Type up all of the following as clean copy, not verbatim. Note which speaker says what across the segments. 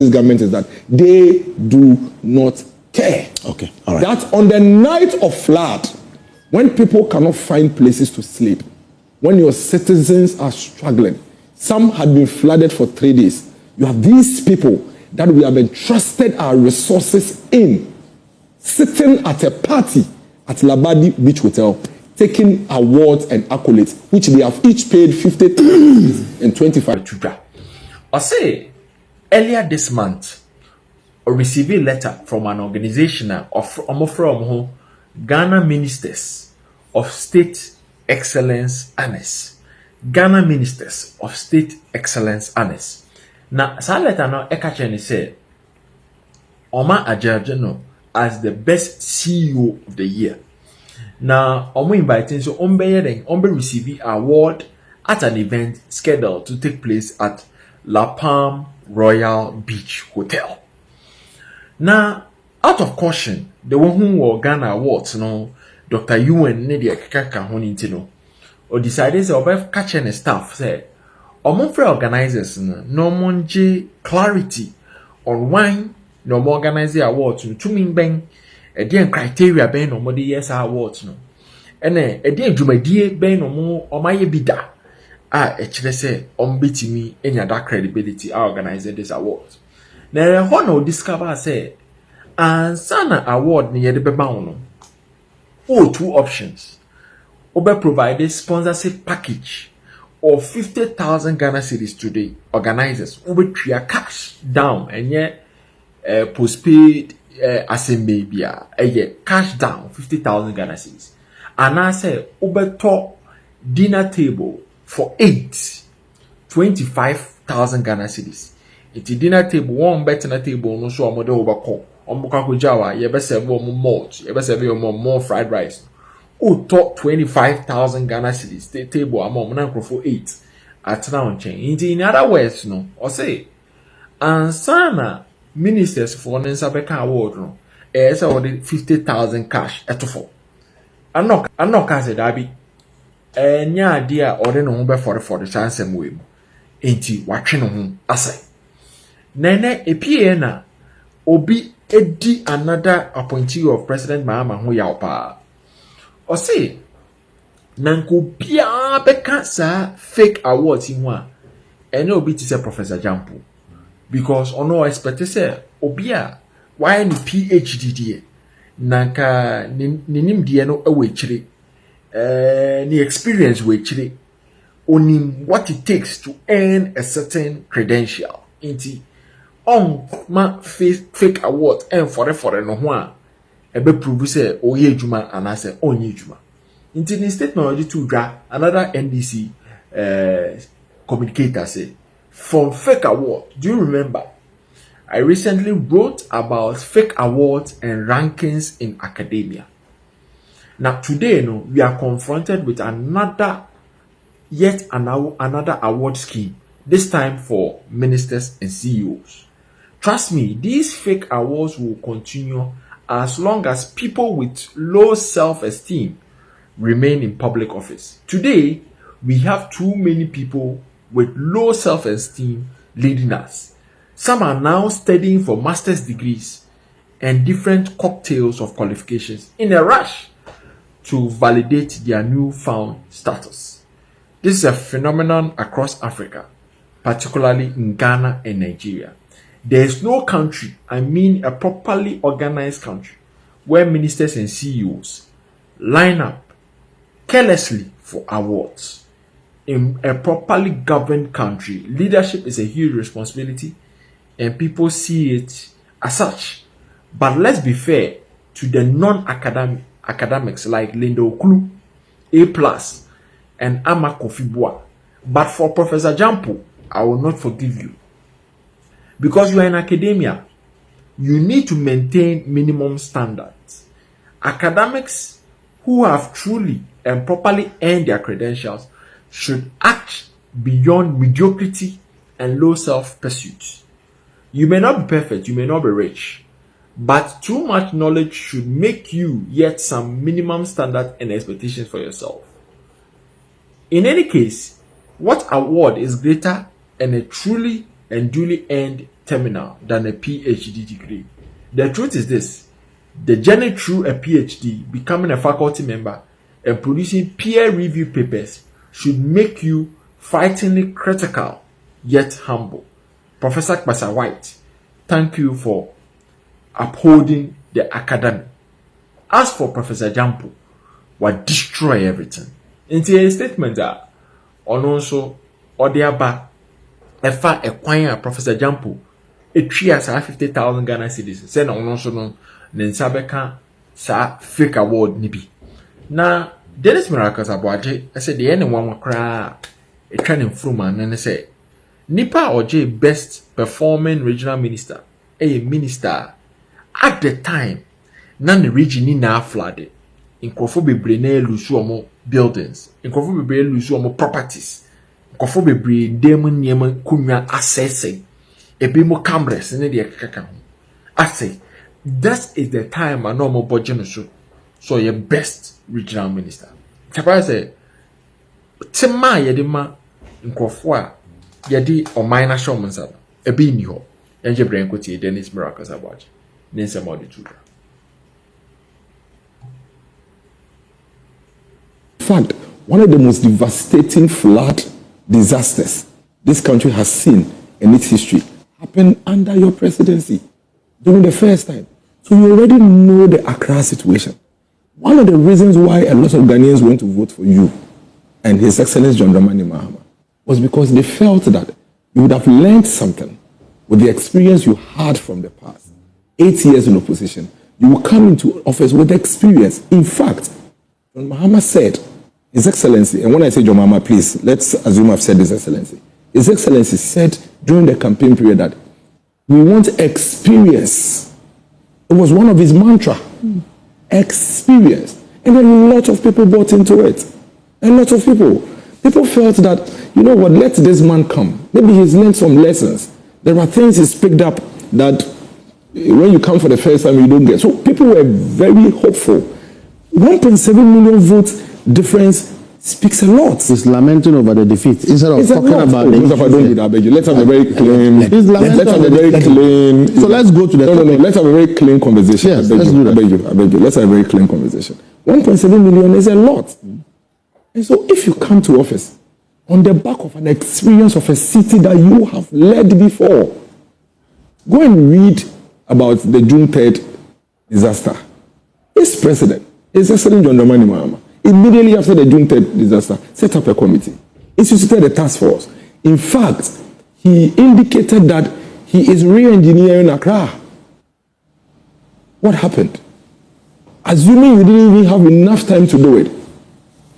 Speaker 1: government is that they do not care.
Speaker 2: Okay, all right.
Speaker 1: That on the night of flood, when people cannot find places to sleep, when your citizens are struggling, some had been flooded for 3 days. You have these people that we have entrusted our resources in, sitting at a party at Labadi Beach Hotel, taking awards and accolades, which they have each paid 50 and 25.
Speaker 3: I say, earlier this month, I received a letter from an organization of Ghana Ministers of State Excellence Honors. Ghana Ministers of State Excellence Honors. Now, that letter now, Ekacheni said, Oma Ajajano as the best CEO of the year. Now, Omo inviting so Ombe receive award at an event scheduled to take place at La Palm Royal Beach Hotel. Now, out of caution, the one who won Ghana awards, no, Dr. Ewan Nedia Kaka Honintino, or decided to obey catching the staff said, Omo for organizers no monje clarity on wine no more organizer awards no tumin bang again criteria ben no more the yes awards no ene again dwumadie ben no more omaye bida actually say ombetimi enya that credibility our organizer this awards na ho no discover say ansana award ni yede beba no two options obe provide sponsorship package of 50,000 Ghana cedis today. Organizers will treat cash down and yet postpaid assembly cash down 50,000 Ghana cedis. And I say over top dinner table for 25,000 Ghana cedis. It's a dinner table, one better table, no so I'm over call. Jawa, you better serve more malt, you better serve more fried rice. Oh, top 25,000 Ghana cedis. The table among Monanko for 8 at now chain. In other words, no, or say, and sana ministers for Nensabeka award, no, as already 50,000 cash at 4. I'm not casted, Abby. And ya dear, or no home for the chance and way. Ain't he watching home? I say, Nene, a piena, obi edi another appointee of President Mahama who yaupa. Or say, Nanko Pia Beka sa fake awards in one, and no be to say Professor Jampo. Because on no expect say, Obia, why any PhD dear? Nanka ninim diano away chili, the experience way chili, only what it takes to earn a certain credential. Inti on ma fake award and for no one. Ebe prove say oye juma and I say onye juma. Into the statement to dra another NDC communicator say from fake award. Do you remember? I recently wrote about fake awards and rankings in academia. Now today, no, we are confronted with another award scheme. This time for ministers and CEOs. Trust me, these fake awards will continue as long as people with low self-esteem remain in public office. Today, we have too many people with low self-esteem leading us. Some are now studying for master's degrees and different cocktails of qualifications in a rush to validate their newfound status. This is a phenomenon across Africa, particularly in Ghana and Nigeria. There is no country, I mean a properly organized country, where ministers and CEOs line up carelessly for awards. In a properly governed country, leadership is a huge responsibility and people see it as such. But let's be fair to the non-academics like Linda Okulu, A+, and Ama Kofi. But for Professor Jampo, I will not forgive you. Because you are in academia, you need to maintain minimum standards. Academics who have truly and properly earned their credentials should act beyond mediocrity and low self-pursuit. You may not be perfect, you may not be rich, but too much knowledge should make you yet some minimum standard and expectations for yourself. In any case, what award is greater and a truly and duly earned terminal than a PhD degree. The truth is this: the journey through a PhD, becoming a faculty member, and producing peer-reviewed papers should make you frighteningly critical yet humble. Professor Kpasa White, thank you for upholding the academy. As for Professor Jampo, will destroy everything. In a statement that on also or thereby a choir Professor Jampo a 50,000 Ghana cedis. Send on also no Nensabeka sa fake award nibi. Now Dennis Miracles Abwaje, I said the anyone will cry a training from and say Nipa Oje best performing regional minister, a minister at the time, none the region in now flooded. In Kofobe Brene Lusuomo buildings, in Kofobe Brene Lusuomo properties, Kofobe Brene Demon Yemen Kunya assessing, a bimo cameras in the Kakam. I say, that is the time a normal budget so your best regional minister. Chapa say, Tema Yedima in Kofwa. Yadi or minor showman saba a bean ho and your brain could see Dennis Miracles about Nancy Modi children.
Speaker 1: In fact, one of the most devastating flood disasters this country has seen in its history happened under your presidency during the first time. So you already know the Accra situation. One of the reasons why a lot of Ghanaians went to vote for you and His Excellency John Dramani Mahama was because they felt that you would have learned something with the experience you had from the past. 8 years in opposition, you will come into office with experience. In fact, John Mahama said, His Excellency, and when I say John Mahama, please, let's assume I've said His Excellency. His Excellency said during the campaign period that we want experience. It was one of his mantra, experience. And a lot of people bought into it. A lot of people. People felt that, you know what, let this man come. Maybe he's learned some lessons. There are things he's picked up that when you come for the first time, you don't get. So people were very hopeful. 1.7 million votes difference speaks a lot.
Speaker 2: He's lamenting over the defeat instead of talking about it.
Speaker 1: Mustafa, don't do that, I beg you. Let's have a very clean. Let's have a very clean.
Speaker 2: So let's go to the.
Speaker 1: No. Let's have a very clean conversation.
Speaker 2: Yes, let's do that.
Speaker 1: I beg you. Let's have a very clean conversation. 1.7 million is a lot. And so if you come to office on the back of an experience of a city that you have led before, go and read about the June 3rd disaster. This president, His Excellency John Dramani Mahama, immediately after the June 3rd disaster, set up a committee, instituted a task force. In fact, he indicated that he is re-engineering Accra. What happened? Assuming you didn't even have enough time to do it,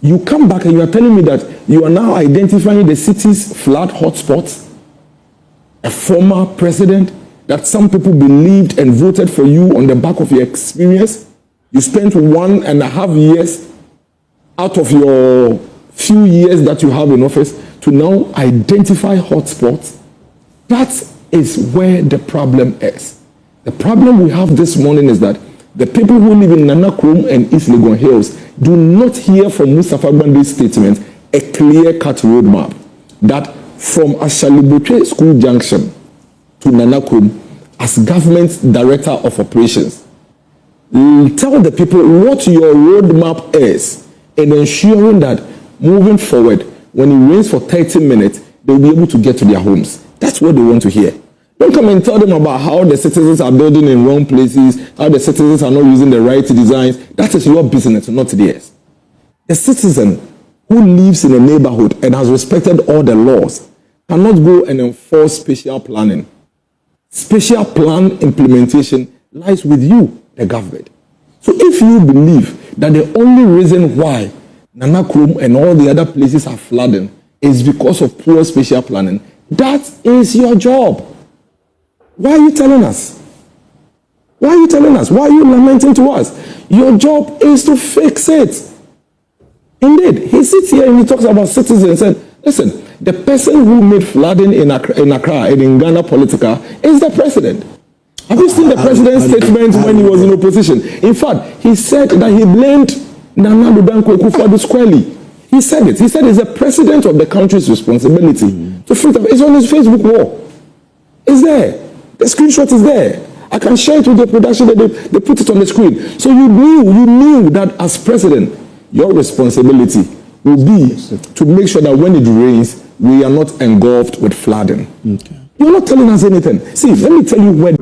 Speaker 1: you come back and you are telling me that you are now identifying the city's flood hotspots. A former president that some people believed and voted for you on the back of your experience. You spent 1.5 years out of your few years that you have in office to now identify hotspots. That is where the problem is. The problem we have this morning is that the people who live in Nana Krom and East Legon Hills do not hear from Mustafa Gbandi's statement a clear-cut roadmap that from Ashaliboche School Junction to Nana Krom as government director of operations, tell the people what your roadmap is and ensuring that moving forward, when it rains for 30 minutes, they'll be able to get to their homes. That's what they want to hear. Don't come and tell them about how the citizens are building in wrong places, how the citizens are not using the right designs. That is your business, not theirs. A citizen who lives in a neighborhood and has respected all the laws cannot go and enforce spatial planning. Spatial plan implementation lies with you, the government. So if you believe that the only reason why Nana Krom and all the other places are flooding is because of poor spatial planning, that is your job. Why are you telling us? Why are you telling us? Why are you lamenting to us? Your job is to fix it. Indeed, he sits here and he talks about citizens and listen, the person who made flooding in Accra and in Ghana Politica is the president. Have you seen the president's statement when he was in opposition? In fact, he said that he blamed Nana Ludanko Akufo-Addo squarely. He said it. He said it's the president of the country's responsibility to fix it. It's on his Facebook wall. It's there. The screenshot is there. I can share it with the production that they put it on the screen. So you knew that as president, your responsibility will be to make sure that when it rains, we are not engulfed with flooding. Okay. You're not telling us anything. See, let me tell you where